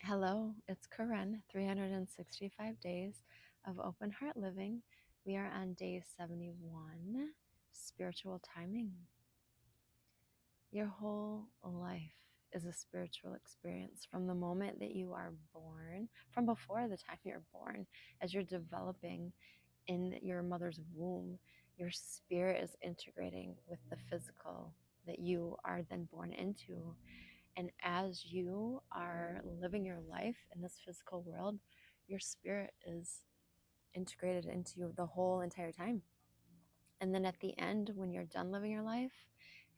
Hello, it's Korinn, 365 days of open heart living. We are on day 71, spiritual timing. Your whole life is a spiritual experience from the moment that you are born, from before the time you're born, as you're developing in your mother's womb. Your spirit is integrating with the physical that you are then born into. And as you are living your life in this physical world, your spirit is integrated into you the whole entire time. And then at the end, when you're done living your life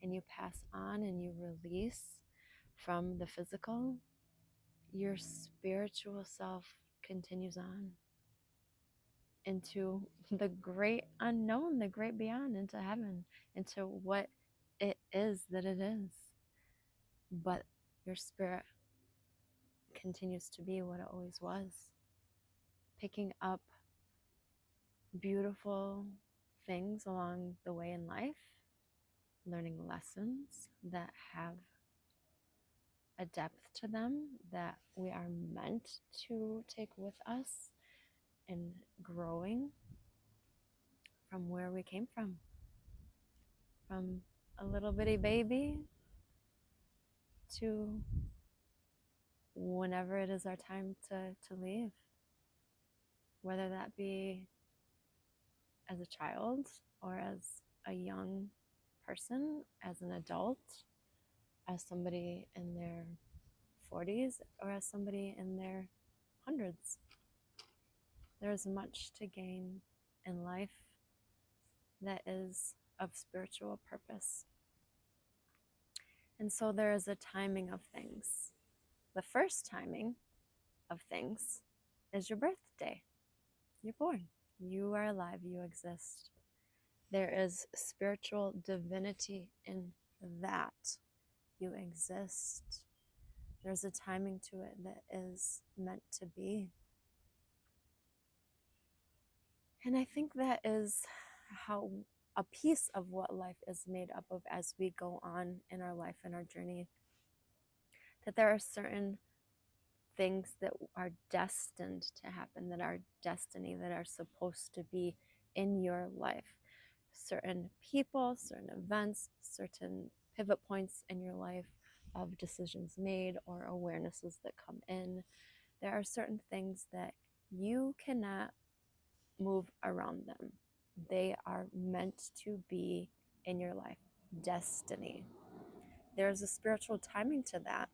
and you pass on and you release from the physical, your spiritual self continues on into the great unknown, the great beyond, into heaven, into what it is that it is. But your spirit continues to be what it always was, picking up beautiful things along the way in life, learning lessons that have a depth to them that we are meant to take with us, and growing from where we came from a little bitty baby to whenever it is our time to leave, whether that be as a child or as a young person, as an adult, as somebody in their 40s, or as somebody in their hundreds. There is much to gain in life that is of spiritual purpose. And so there is a timing of things. The first timing of things is your birthday. You're born. You are alive. You exist. There is spiritual divinity in that. You exist. There's a timing to it that is meant to be. And I think that is how a piece of what life is made up of as we go on in our life and our journey. That there are certain things that are destined to happen, that are destiny, that are supposed to be in your life. Certain people, certain events, certain pivot points in your life of decisions made or awarenesses that come in. There are certain things that you cannot move around them. They are meant to be in your life. Destiny. There's a spiritual timing to that,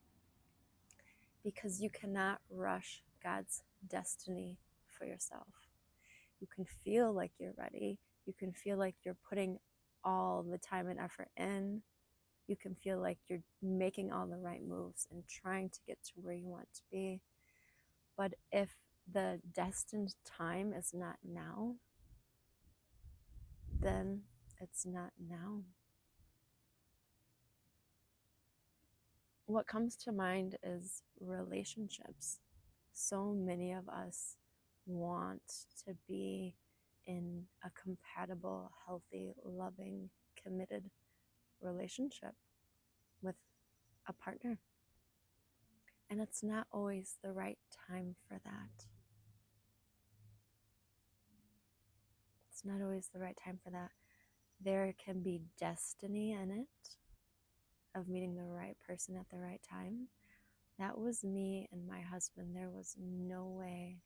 because you cannot rush God's destiny for yourself. You can feel like you're ready. You can feel like you're putting all the time and effort in. You can feel like you're making all the right moves and trying to get to where you want to be. But if the destined time is not now, then it's not now. What comes to mind is relationships. So many of us want to be in a compatible, healthy, loving, committed relationship with a partner. And it's not always the right time for that. It's not always the right time for that. There can be destiny in it, of meeting the right person at the right time. That was me and my husband. There was no way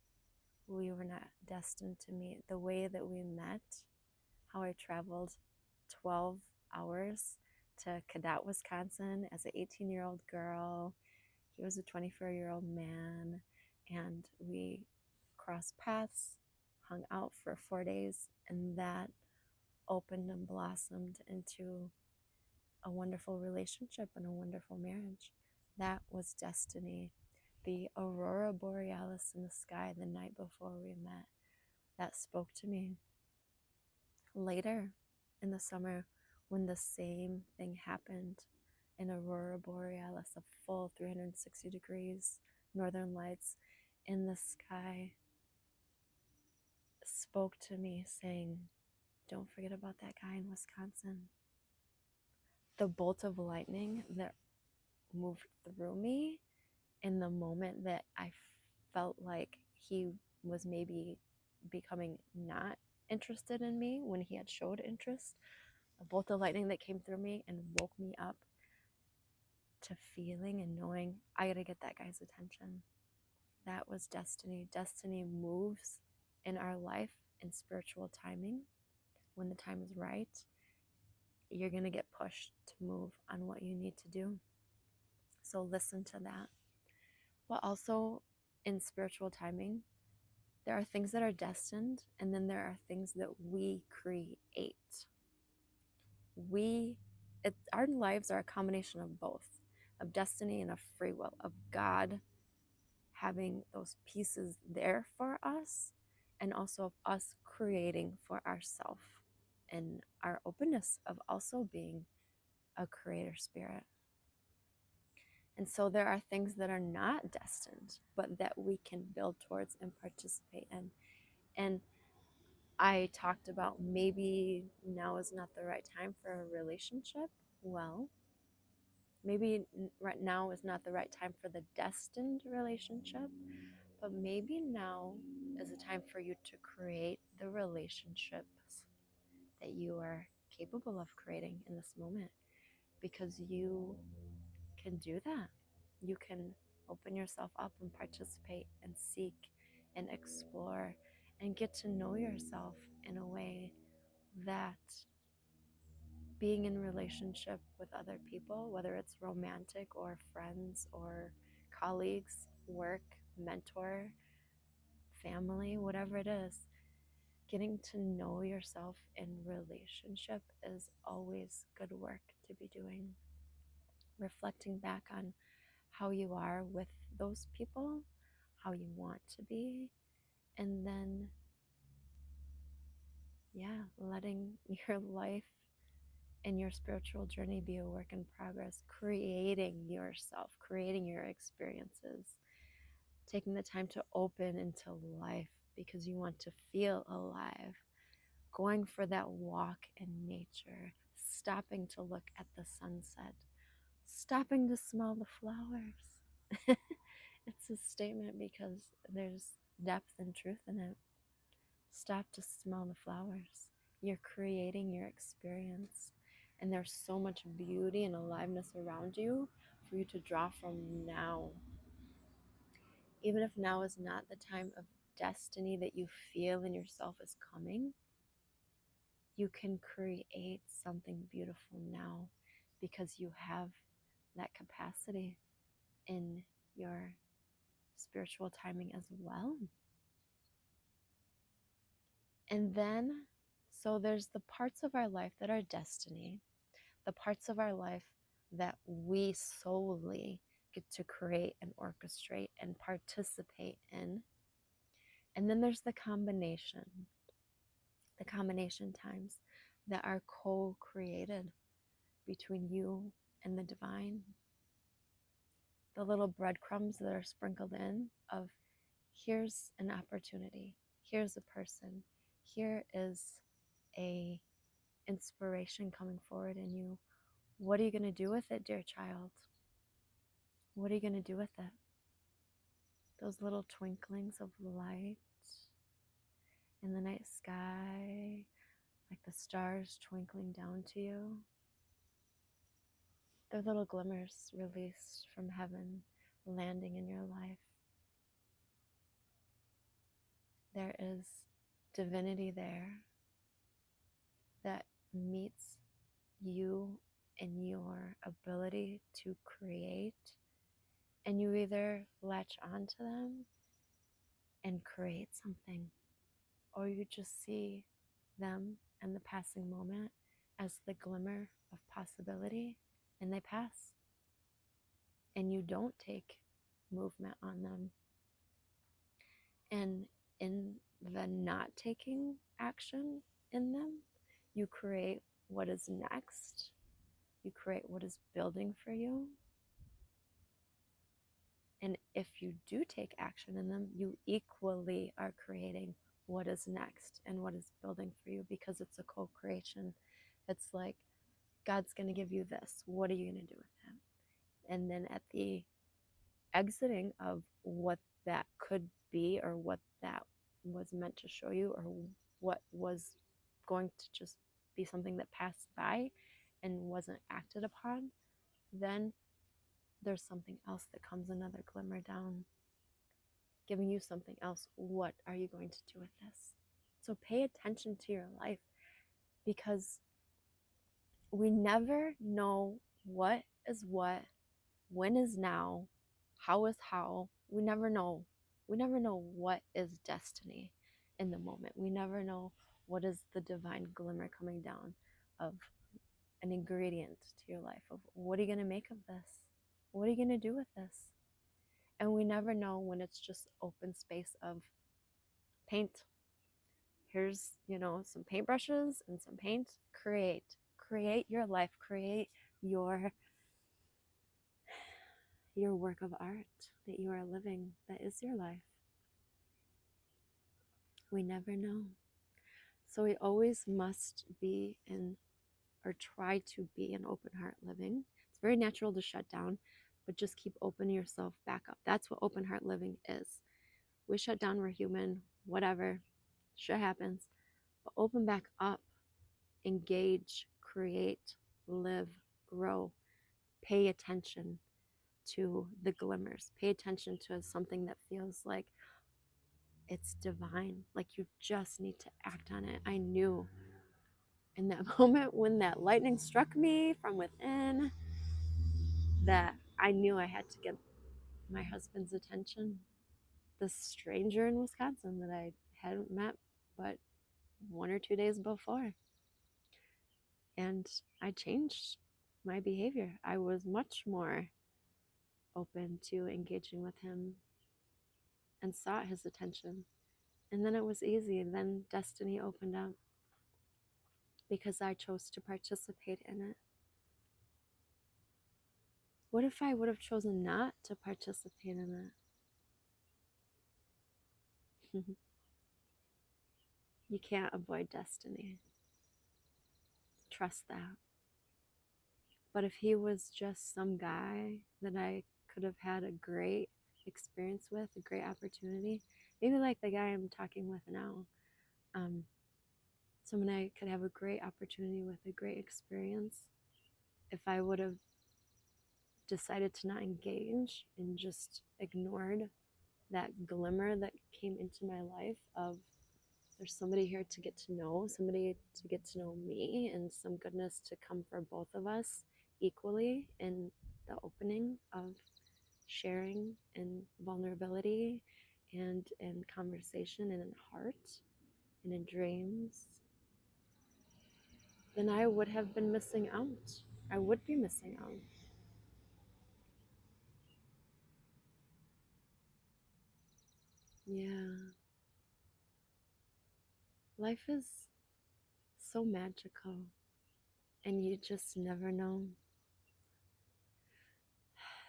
we were not destined to meet. The way that we met, how I traveled 12 hours to Cadott, Wisconsin as an 18-year-old girl. He was a 24-year-old man, and we crossed paths, hung out for 4 days, and that opened and blossomed into a wonderful relationship and a wonderful marriage. That was destiny. The aurora borealis in the sky the night before we met, that spoke to me. Later in the summer, when the same thing happened, an aurora borealis, a full 360 degrees, northern lights in the sky, spoke to me saying, don't forget about that guy in Wisconsin. The bolt of lightning that moved through me in the moment that I felt like he was maybe becoming not interested in me when he had showed interest, a bolt of lightning that came through me and woke me up to feeling and knowing I gotta get that guy's attention. That was destiny. Destiny moves in our life in spiritual timing. When the time is right, you're gonna get pushed to move on what you need to do. So listen to that. But also in spiritual timing, there are things that are destined, and then there are things that we create. Our lives are a combination of both, of destiny and of free will, of God having those pieces there for us, and also of us creating for ourselves, and our openness of also being a creator spirit. And so there are things that are not destined, but that we can build towards and participate in. And I talked about maybe now is not the right time for a relationship. Well, maybe right now is not the right time for the destined relationship, but maybe now is a time for you to create the relationships that you are capable of creating in this moment, because you can do that. You can open yourself up and participate and seek and explore and get to know yourself in a way that being in relationship with other people, whether it's romantic or friends or colleagues, work, mentor, family, whatever it is, getting to know yourself in relationship is always good work to be doing. Reflecting back on how you are with those people, how you want to be, and then, yeah, letting your life and your spiritual journey be a work in progress, creating yourself, creating your experiences, taking the time to open into life because you want to feel alive, going for that walk in nature, stopping to look at the sunset, stopping to smell the flowers. It's a statement because there's depth and truth in it. Stop to smell the flowers. You're creating your experience. And there's so much beauty and aliveness around you for you to draw from now. Even if now is not the time of destiny that you feel in yourself is coming, you can create something beautiful now because you have that capacity in your spiritual timing as well. And then, so there's the parts of our life that are destiny, the parts of our life that we solely get to create and orchestrate and participate in. And then there's the combination times that are co-created between you and the divine. The little breadcrumbs that are sprinkled in of here's an opportunity, here's a person, here is a inspiration coming forward in you. What are you going to do with it, dear child? What are you going to do with it? Those little twinklings of light in the night sky, like the stars twinkling down to you. They're little glimmers released from heaven, landing in your life. There is divinity there that meets you in your ability to create, and you either latch onto them and create something, or you just see them and the passing moment as the glimmer of possibility, and they pass, and you don't take movement on them. And in the not taking action in them, you create what is next, you create what is building for you. And if you do take action in them, you equally are creating what is next and what is building for you, because it's a co-creation. It's like, God's going to give you this. What are you going to do with it? And then at the exiting of what that could be, or what that was meant to show you, or what was going to just be something that passed by and wasn't acted upon, then there's something else that comes, another glimmer down, giving you something else. What are you going to do with this? So pay attention to your life, because we never know what is what, when is now, how is how. We never know. We never know what is destiny in the moment. We never know what is the divine glimmer coming down of an ingredient to your life, of what are you going to make of this? What are you going to do with this? And we never know when it's just open space of paint. Here's, some paintbrushes and some paint. Create your life, create your work of art that you are living, that is your life. We never know. So we always must be in, or try to be in, open heart living. It's very natural to shut down, but just keep opening yourself back up. That's what open heart living is. We shut down, we're human, whatever, shit happens. But open back up, engage, create, live, grow. Pay attention to the glimmers. Pay attention to something that feels like it's divine, like you just need to act on it. I knew in that moment when that lightning struck me from within that I knew I had to get my husband's attention. This stranger in Wisconsin that I hadn't met but 1 or 2 days before. And I changed my behavior. I was much more open to engaging with him and sought his attention. And then it was easy. Then destiny opened up because I chose to participate in it. What if I would have chosen not to participate in it? You can't avoid destiny. Trust that. But if he was just some guy that I could have had a great experience with, a great opportunity, maybe like the guy I'm talking with now, someone I could have a great opportunity with, a great experience, if I would have decided to not engage and just ignored that glimmer that came into my life of there's somebody here to get to know, somebody to get to know me, and some goodness to come for both of us equally in the opening of sharing and vulnerability and in conversation and in heart and in dreams, then I would have been missing out. I would be missing out. Yeah. Life is so magical, and you just never know.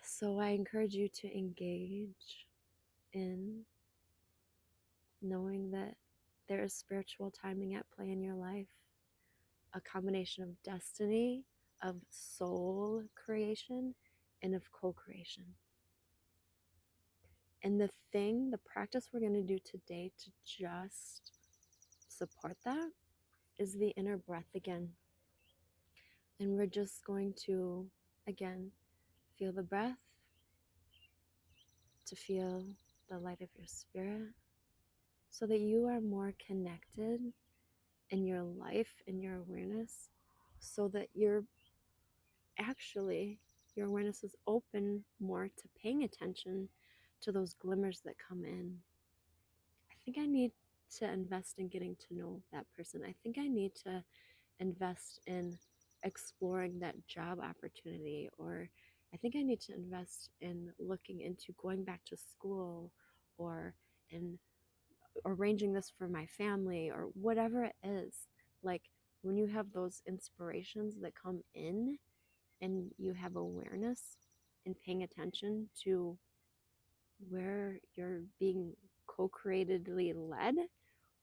So I encourage you to engage in knowing that there is spiritual timing at play in your life, a combination of destiny, of soul creation, and of co-creation. And the practice we're going to do today to just support that is the inner breath again. And we're just going to, again, feel the breath, to feel the light of your spirit, so that you are more connected in your life, in your awareness, so that your awareness is open more to paying attention to those glimmers that come in. I think I need to invest in getting to know that person. I think I need to invest in exploring that job opportunity, or I think I need to invest in looking into going back to school, or in arranging this for my family, or whatever it is. Like when you have those inspirations that come in and you have awareness and paying attention to where you're being co-createdly led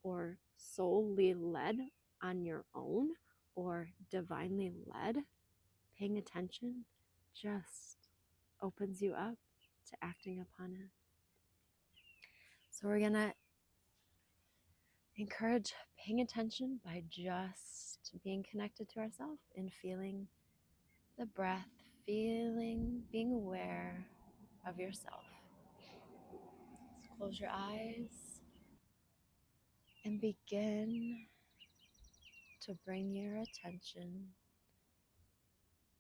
or solely led on your own or divinely led, paying attention just opens you up. to acting upon it. So we're going to encourage paying attention by just being connected to ourselves and feeling the breath, being aware of yourself. So close your eyes and begin to bring your attention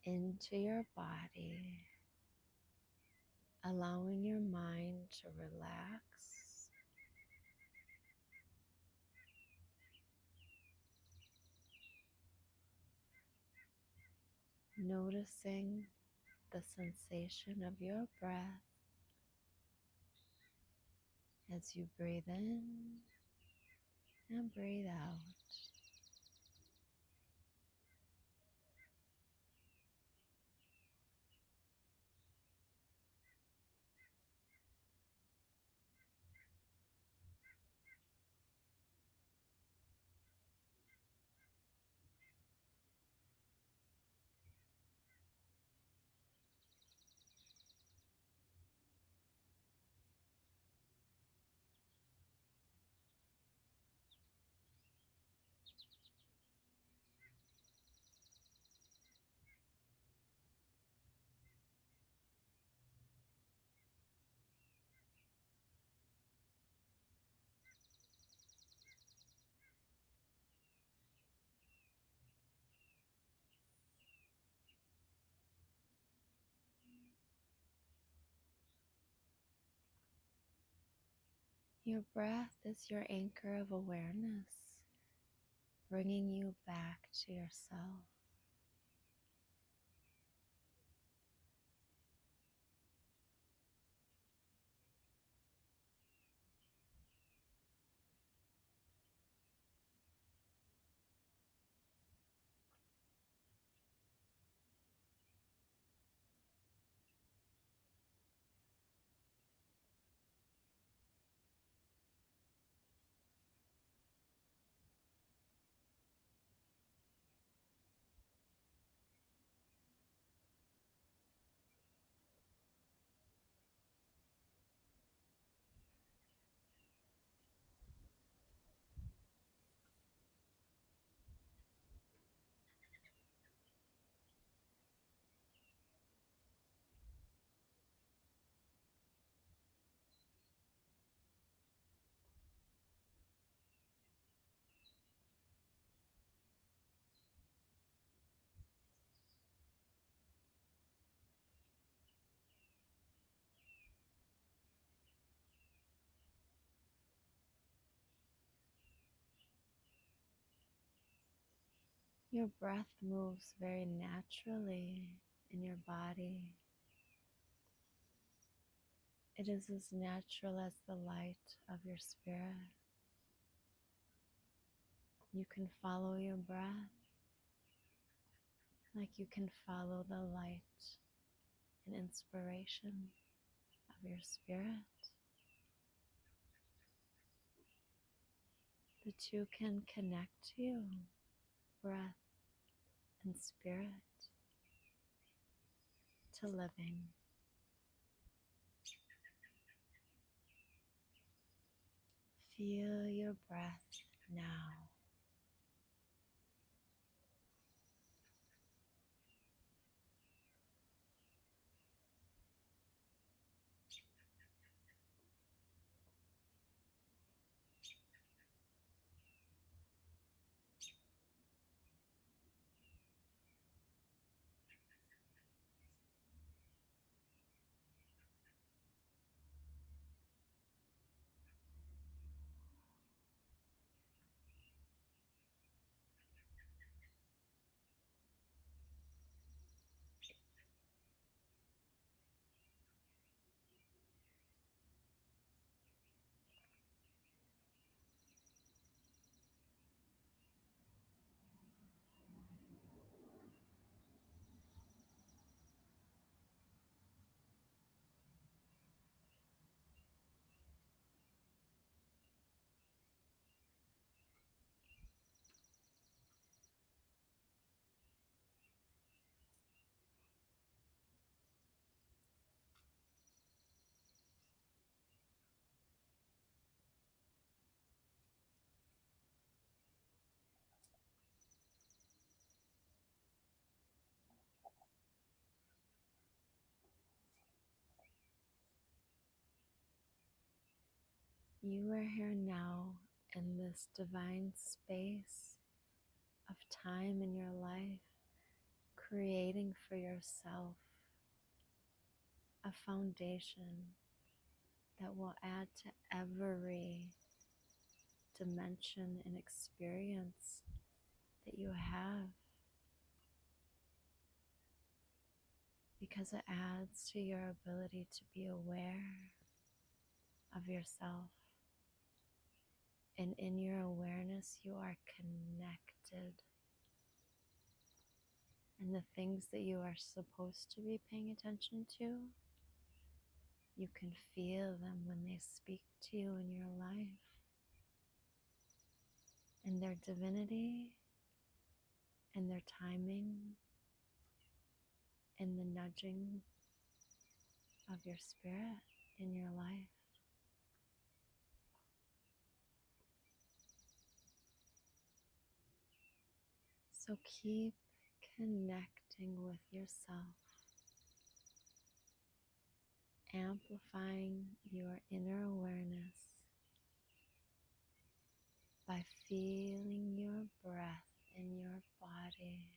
into your body, allowing your mind to relax. Noticing the sensation of your breath as you breathe in and breathe out. Your breath is your anchor of awareness, bringing you back to yourself. Your breath moves very naturally in your body. It is as natural as the light of your spirit. You can follow your breath like you can follow the light and inspiration of your spirit. The two can connect you, breath and spirit, to living. Feel your breath now. You are here now in this divine space of time in your life, creating for yourself a foundation that will add to every dimension and experience that you have, because it adds to your ability to be aware of yourself. And in your awareness, you are connected. And the things that you are supposed to be paying attention to, you can feel them when they speak to you in your life. And their divinity and their timing and the nudging of your spirit in your life. So keep connecting with yourself, amplifying your inner awareness by feeling your breath in your body.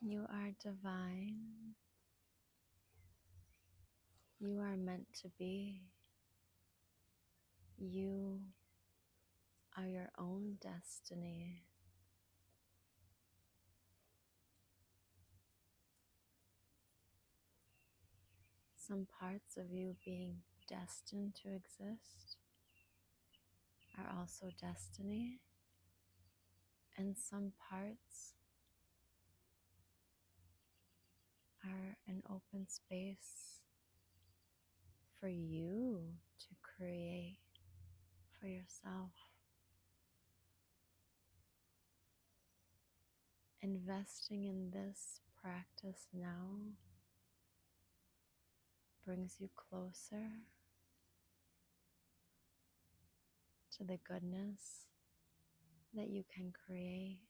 You are divine. You are meant to be. You are your own destiny. Some parts of you being destined to exist are also destiny, and some parts are an open space for you to create for yourself. Investing in this practice now brings you closer to the goodness that you can create,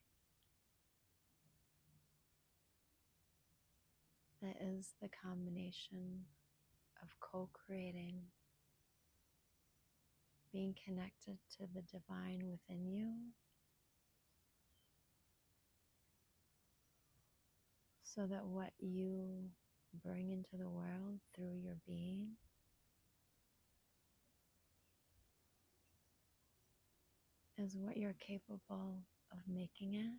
that is the combination of co-creating, being connected to the divine within you, so that what you bring into the world through your being is what you're capable of making it,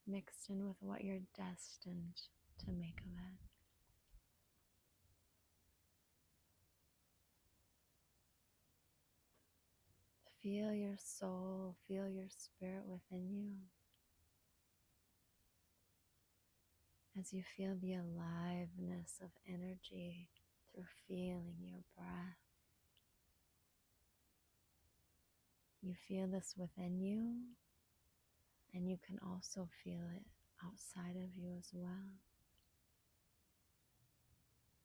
mixed in with what you're destined to make of it. Feel your soul, feel your spirit within you as you feel the aliveness of energy through feeling your breath. You feel this within you, and you can also feel it outside of you as well.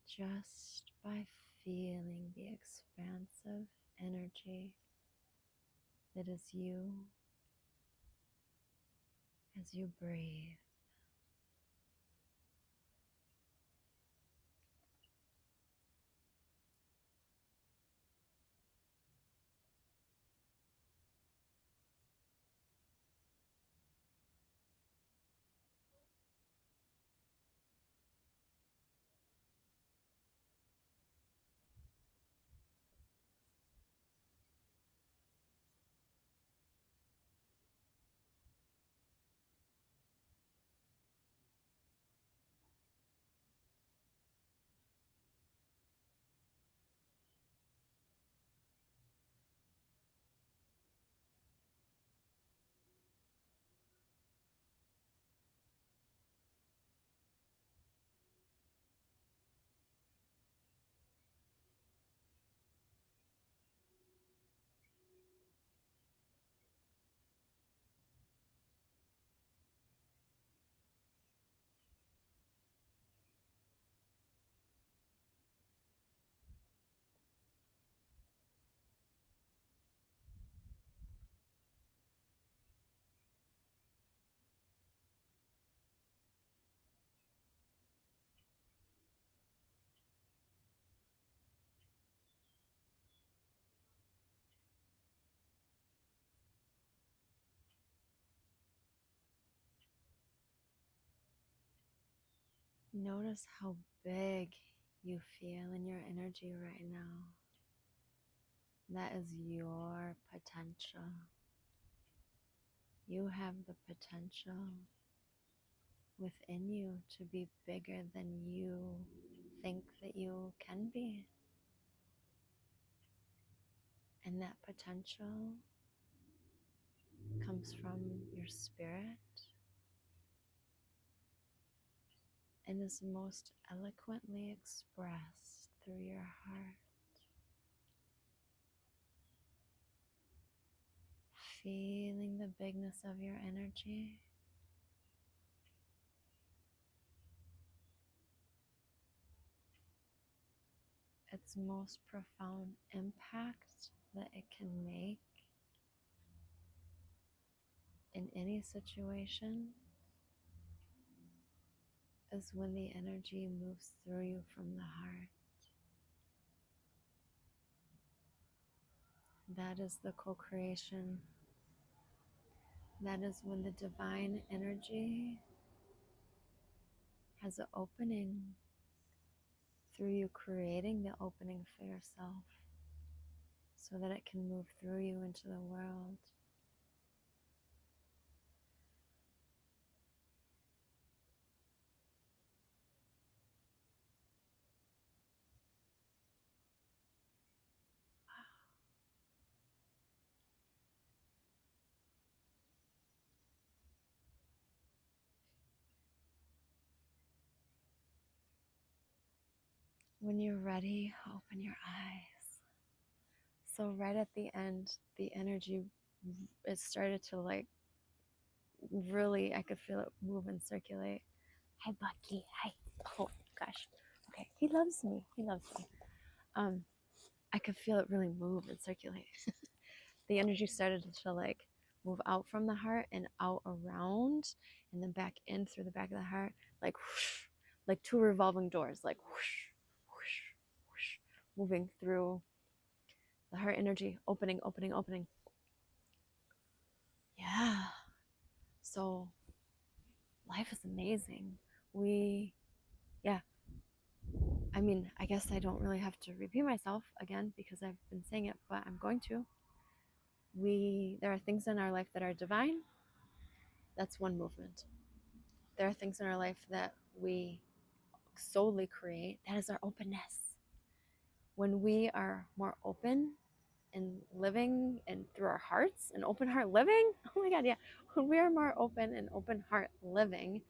Just by feeling the expansive energy that is you as you breathe. Notice how big you feel in your energy right now. That is your potential. You have the potential within you to be bigger than you think that you can be. And that potential comes from your spirit and is most eloquently expressed through your heart. Feeling the bigness of your energy. Its most profound impact that it can make in any situation is when the energy moves through you from the heart. That is the co-creation. That is when the divine energy has an opening through you, creating the opening for yourself so that it can move through you into the world. When you're ready, open your eyes. So right at the end, the energy, it started to like really, I could feel it move and circulate. Hi, Bucky. Hi. Oh gosh. Okay. He loves me. He loves me. I could feel it really move and circulate. The energy started to like move out from the heart and out around and then back in through the back of the heart, like whoosh, like two revolving doors, like whoosh, whoosh, whoosh, moving through the heart energy, opening, opening, opening. Yeah. So life is amazing. Yeah. I mean, I guess I don't really have to repeat myself again because I've been saying it, but I'm going to. There are things in our life that are divine. That's one movement. There are things in our life that we solely create. That is our openness. When we are more open and living and through our hearts and open heart living, oh my God, yeah. When we are more open and open heart living,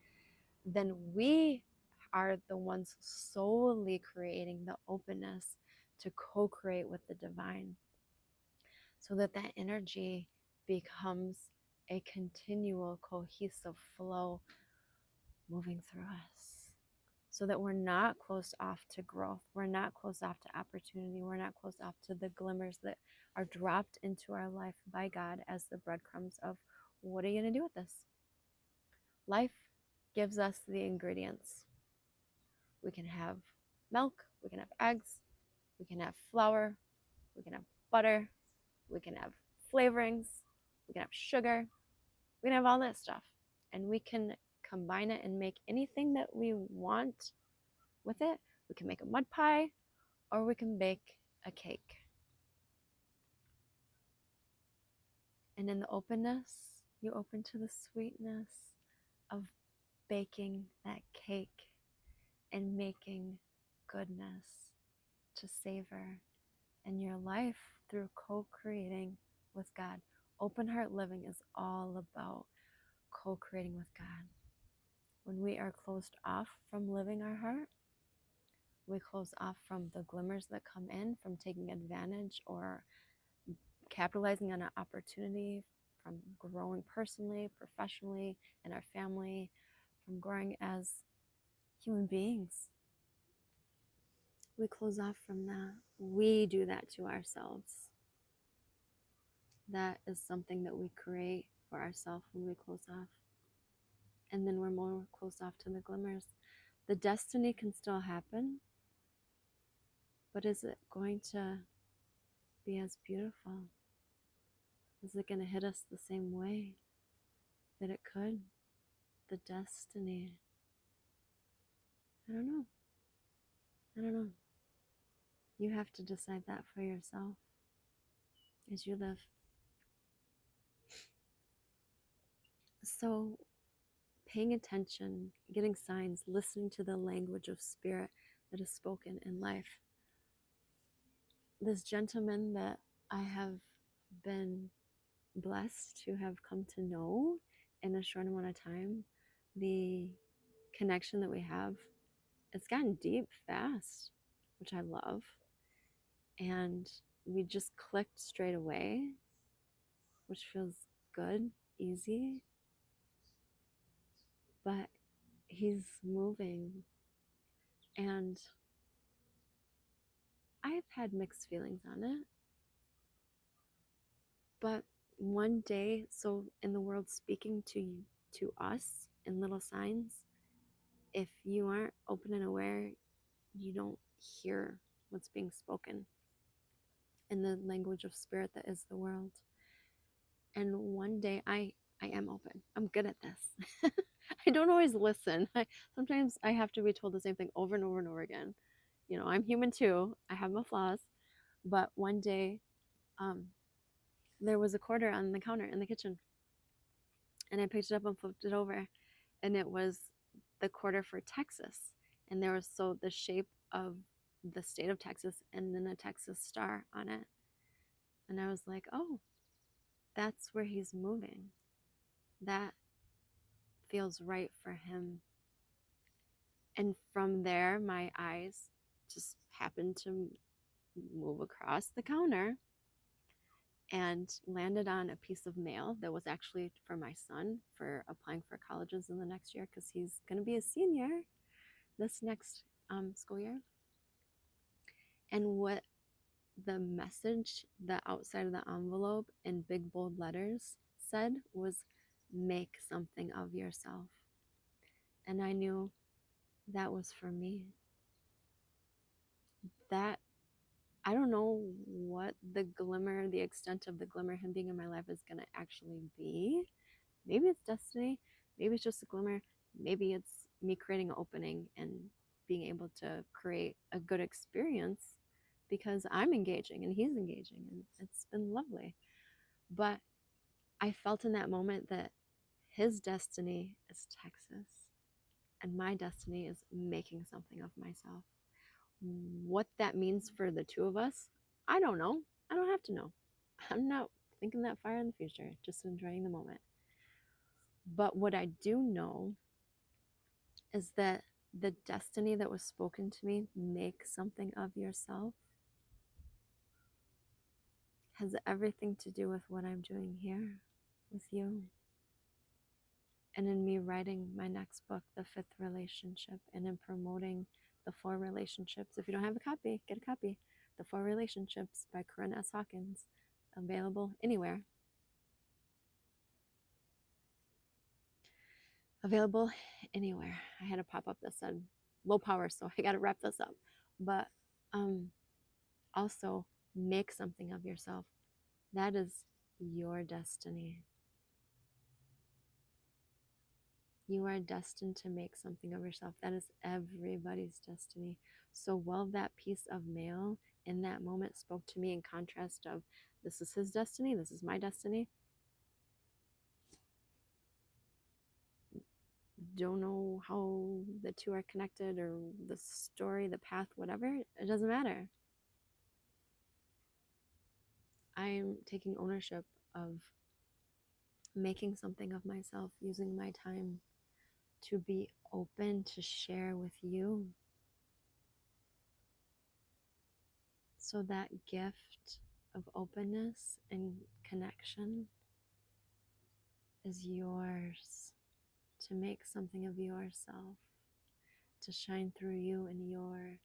then we are the ones solely creating the openness to co-create with the divine, so that that energy becomes a continual cohesive flow moving through us, so that we're not closed off to growth, we're not closed off to opportunity, we're not closed off to the glimmers that are dropped into our life by God as the breadcrumbs of what are you going to do with this. Life gives us the ingredients. We can have milk, we can have eggs, we can have flour, we can have butter, we can have flavorings, we can have sugar, we can have all that stuff. And we can combine it and make anything that we want with it. We can make a mud pie or we can bake a cake. And in the openness, you open to the sweetness of baking that cake and making goodness to savor in your life through co-creating with God. Open heart living is all about co-creating with God. When we are closed off from living our heart, we close off from the glimmers that come in from taking advantage or capitalizing on an opportunity, from growing personally, professionally, in our family, from growing as human beings. We close off from that. We do that to ourselves. That is something that we create for ourselves when we close off. And then we're more closed off to the glimmers. The destiny can still happen, but is it going to be as beautiful? Is it going to hit us the same way that it could? The destiny. I don't know. I don't know. You have to decide that for yourself as you live. So, paying attention, getting signs, listening to the language of spirit that is spoken in life. This gentleman that I have been blessed to have come to know in a short amount of time, the connection that we have, it's gotten deep fast, which I love. And we just clicked straight away, which feels good, easy. But he's moving, and I've had mixed feelings on it. But one day, so in the world speaking to us in little signs, if you aren't open and aware, you don't hear what's being spoken in the language of spirit that is the world. And one day I am open. I'm good at this. I don't always listen. Sometimes I have to be told the same thing over and over and over again. You know, I'm human too. I have my flaws. But one day, there was a quarter on the counter in the kitchen, and I picked it up and flipped it over, and it was the quarter for Texas, and there was so the shape of the state of Texas and then a Texas star on it, and I was like, oh, that's where he's moving. That feels right for him. And from there, my eyes just happened to move across the counter and landed on a piece of mail that was actually for my son for applying for colleges in the next year, because he's going to be a senior this next school year. And what the message, the outside of the envelope in big bold letters said was, make something of yourself. And I knew that was for me. That, I don't know what the glimmer, the extent of the glimmer, him being in my life is going to actually be. Maybe it's destiny. Maybe it's just a glimmer. Maybe it's me creating an opening and being able to create a good experience because I'm engaging and he's engaging, and it's been lovely. But I felt in that moment that his destiny is Texas and my destiny is making something of myself. What that means for the two of us, I don't know. I don't have to know. I'm not thinking that far in the future, just enjoying the moment. But what I do know is that the destiny that was spoken to me, make something of yourself, has everything to do with what I'm doing here with you. And in me writing my next book, The Fifth Relationship, and in promoting the 4 relationships. If you don't have a copy, get a copy. The 4 Relationships by Korinn S. Hawkins, available anywhere. Available anywhere. I had a pop-up that said low power, so I got to wrap this up. But also, make something of yourself. That is your destiny. You are destined to make something of yourself. That is everybody's destiny. So while that piece of mail in that moment spoke to me in contrast of, this is his destiny, this is my destiny, don't know how the two are connected or the story, the path, whatever, it doesn't matter. I'm taking ownership of making something of myself, using my time to be open to share with you. So that gift of openness and connection is yours, to make something of yourself, to shine through you in your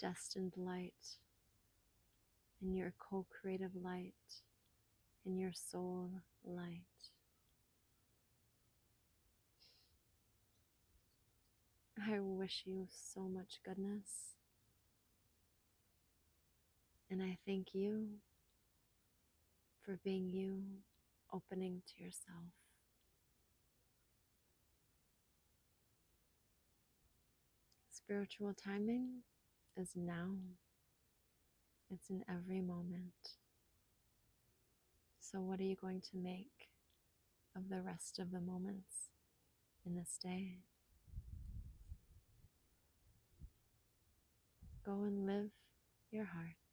destined light, in your co-creative light, in your soul light. I wish you so much goodness, and I thank you for being you, opening to yourself. spiritual timing is now. It's in every moment. So, what are you going to make of the rest of the moments in this day? Go and live your heart.